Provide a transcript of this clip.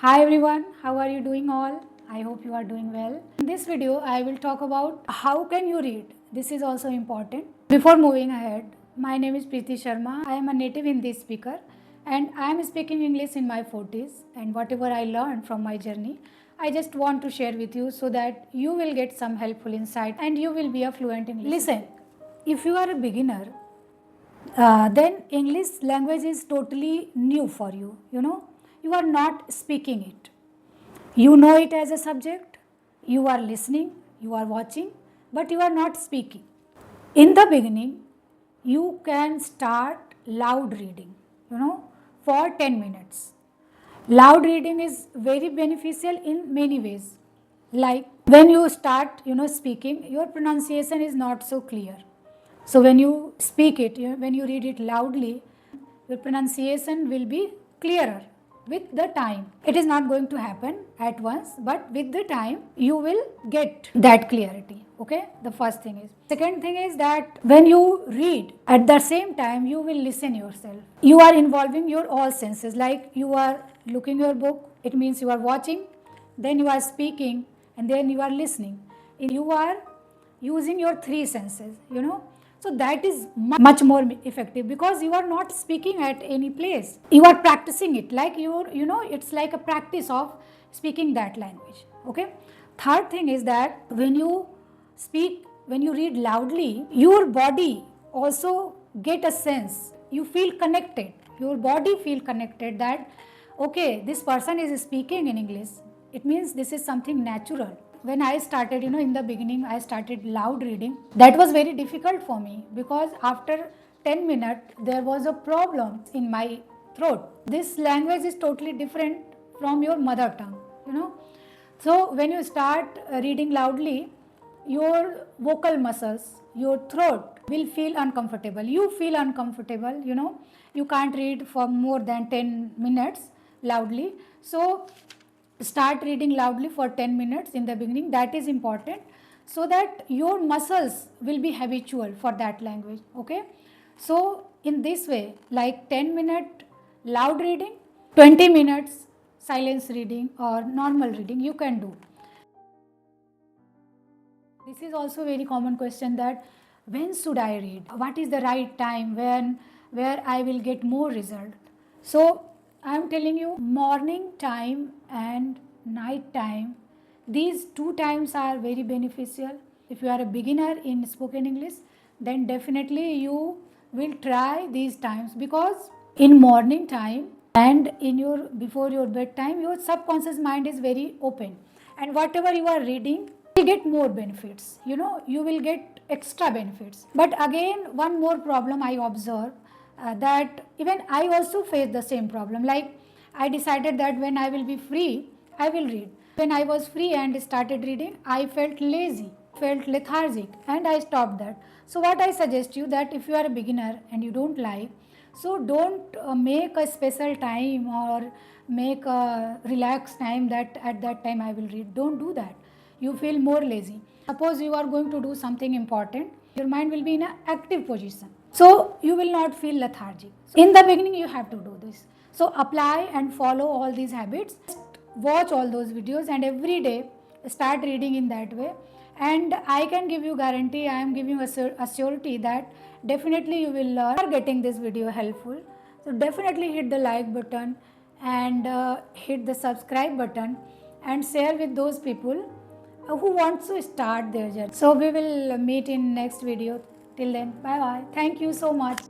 Hi everyone, how are you doing all? I hope you are doing well. In this video, I will talk about how can you read. This is also important. Before moving ahead, my name is Preeti Sharma. I am a native Hindi speaker and I am speaking English in my 40s, and whatever I learned from my journey, I just want to share with you so that you will get some helpful insight and you will be a fluent English. Listen, if you are a beginner, then English language is totally new for you. You are not speaking it. You know it as a subject, you are listening, you are watching, but you are not speaking. In the beginning, you can start loud reading, for 10 minutes. Loud reading is very beneficial in many ways. Like when you start, speaking, your pronunciation is not so clear. So when you speak it, when you read it loudly, your pronunciation will be clearer with the time. It is not going to happen at once, but with the time you will get that clarity. Okay, the first thing is. Second thing is that when you read, at the same time you will listen yourself. You are involving your all senses, like you are looking your book, it means you are watching, then you are speaking, and then you are listening. You are using your three senses, so that is much more effective because you are not speaking at any place. You are practicing it, like it's like a practice of speaking that language. Okay. Third thing is that when you speak, when you read loudly, your body also get a sense. You feel connected. Your body feel connected that okay, this person is speaking in English. It means this is something natural. When I started, in the beginning, I started loud reading. That was very difficult for me because after 10 minutes, there was a problem in my throat. This language is totally different from your mother tongue. So when you start reading loudly, your vocal muscles, your throat will feel uncomfortable. You feel uncomfortable, you can't read for more than 10 minutes loudly. So start reading loudly for 10 minutes in the beginning. That is important so that your muscles will be habitual for that language. Okay. So in this way, like 10-minute loud reading, 20 minutes silence reading or normal reading you can do. This is also a very common question, that when should I read? What is the right time where I will get more result? So I am telling you, morning time and night time, these two times are very beneficial. If you are a beginner in spoken English, then definitely you will try these times, because in morning time and in your before your bedtime, your subconscious mind is very open, and whatever you are reading will get more benefits. You will get extra benefits. But again, one more problem I observe, that even I also face the same problem. Like I decided that when I will be free, I will read. When I was free and started reading, I felt lazy, felt lethargic, and I stopped that. So what I suggest you, that if you are a beginner and you don't like, so don't make a special time or make a relaxed time that at that time I will read. Don't do that. You feel more lazy. Suppose you are going to do something important, your mind will be in an active position. So you will not feel lethargic. In the beginning, you have to do this. So apply and follow all these habits. Watch all those videos and every day start reading in that way. And I can give you guarantee, I am giving you a surety that definitely you will learn. If you are getting this video helpful, so definitely hit the like button and hit the subscribe button and share with those people who wants to start their journey. So we will meet in next video. Till then, bye bye. Thank you so much.